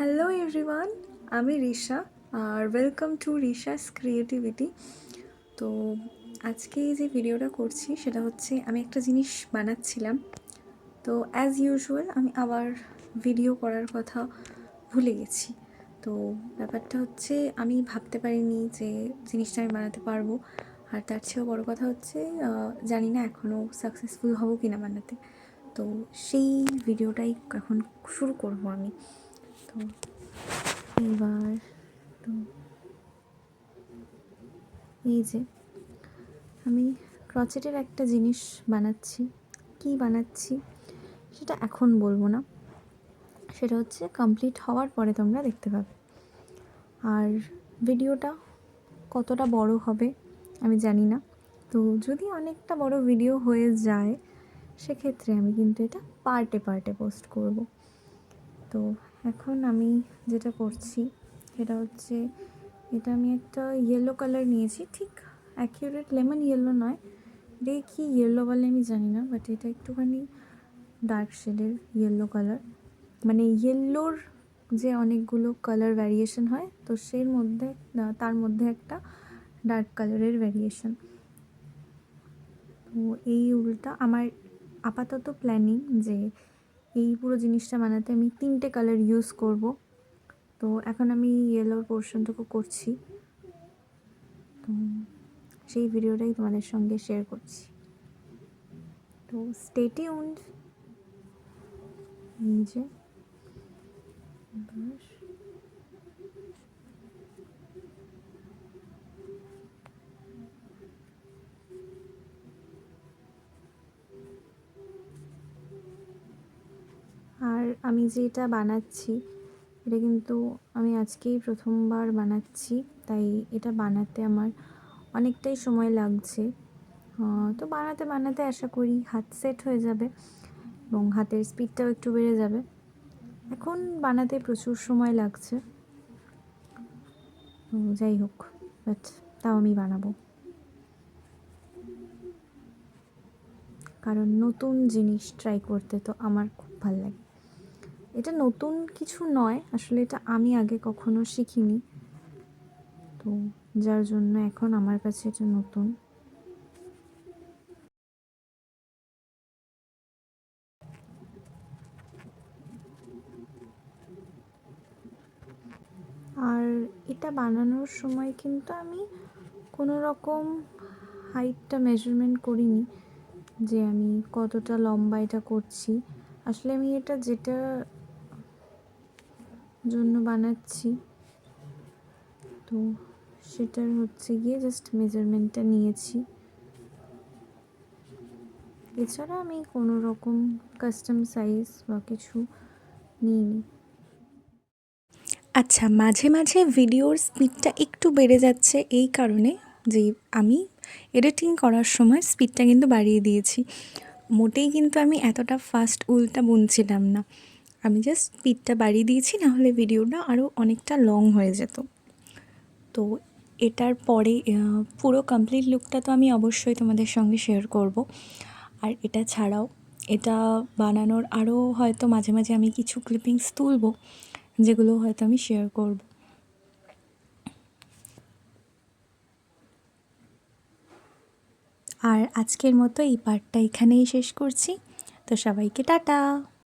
Hello everyone, আমি রিশা আর welcome to রিশাস creativity. তো আজকে যে ভিডিওটা করছি সেটা হচ্ছে আমি একটা জিনিস বানাচ্ছিলাম। তো অ্যাজ ইউজুয়াল আমি আবার ভিডিও করার কথা ভুলে গেছি। তো ব্যাপারটা হচ্ছে আমি ভাবতে পারিনি যে জিনিসটা আমি বানাতে পারবো, আর তার চেয়েও বড় কথা হচ্ছে জানি না এখনও সাকসেসফুল হব কি না বানাতে। তো সেই ভিডিওটাই এখন শুরু করবো আমি। তো এবার তো এই যে আমি ক্রচেটের একটা জিনিস বানাচ্ছি। কি বানাচ্ছি সেটা এখন বলবো না, সেটা হচ্ছে কমপ্লিট হওয়ার পরে তোমরা দেখতে পাবে। আর ভিডিওটা কতটা বড় হবে আমি জানি না, তো যদি অনেকটা বড় ভিডিও হয়ে যায় সেক্ষেত্রে আমি কিন্তু এটা পার্টে পার্টে পোস্ট করব। তো এখন আমি যেটা করছি সেটা হচ্ছে, এটা আমি একটা ইয়েলো কালার নিয়েছি, ঠিক অ্যাকিউরেট লেমন ইয়েলো নয়, এটা কি ইয়েলো বলে আমি জানি না, বাট এটা একটুখানি ডার্ক শেডের ইয়েলো কালার। মানে ইয়েলোর যে অনেকগুলো কালার ভ্যারিয়েশন হয়, তো তার মধ্যে একটা ডার্ক কালারের ভ্যারিয়েশন। তো এই উলটা আমার আপাতত প্ল্যানিং যে এই পুরো জিনিসটা বানাতে আমি 3টে কালার ইউজ করব। তো এখন আমি ইয়েলোর পোর্শনটুকু করছি, তো সেই ভিডিওটাই তোমাদের সঙ্গে শেয়ার করছি। তো স্টে টিউনড। এই যে আর আমি যেটা বানাচ্ছি এটা কিন্তু আমি আজকেই প্রথমবার বানাচ্ছি, তাই এটা বানাতে আমার অনেকটাই সময় লাগছে। তো বানাতে বানাতে আশা করি হাত সেট হয়ে যাবে এবং হাতের স্পিডটাও একটু বেড়ে যাবে। এখন বানাতে প্রচুর সময় লাগছে, তো যাই হোক, বাট তাও আমি বানাবো, কারণ নতুন জিনিস ট্রাই করতে তো আমার খুব ভালো লাগে। এটা নতুন কিছু নয় আসলে, এটা আমি আগে কখনো শিখিনি, তো যার জন্য এখন আমার কাছে এটা নতুন। আর এটা বানানোর সময় কিন্তু আমি কোনো রকম হাইটটা মেজারমেন্ট করিনি যে আমি কতটা লম্বা এটা করছি। আসলে আমি এটা যেটা জন্য বানাচ্ছি তো সেটার হচ্ছে গিয়ে জাস্ট মেজারমেন্টটা নিয়েছি, এছাড়া আমি কোনো রকম কাস্টম সাইজ বা কিছু নিইনি। আচ্ছা, মাঝে মাঝে ভিডিওর স্পিডটা একটু বেড়ে যাচ্ছে এই কারণে যে আমি এডিটিং করার সময় স্পিডটা কিন্তু বাড়িয়ে দিয়েছি। মোটেই কিন্তু আমি এতটা ফাস্ট উলটা বুনছিলাম না, আমি জাস্ট স্পিডটা বাড়িয়ে দিয়েছি, নাহলে ভিডিওটা আরও অনেকটা লং হয়ে যেত। তো এটার পরে পুরো কমপ্লিট লুকটা তো আমি অবশ্যই তোমাদের সঙ্গে শেয়ার করব। আর এটা ছাড়াও এটা বানানোর আরও হয়তো মাঝে মাঝে আমি কিছু ক্লিপিংস তুলব, যেগুলো হয়তো আমি শেয়ার করব। আর আজকের মতো এই পার্টটা এখানেই শেষ করছি। তো সবাইকে টাটা।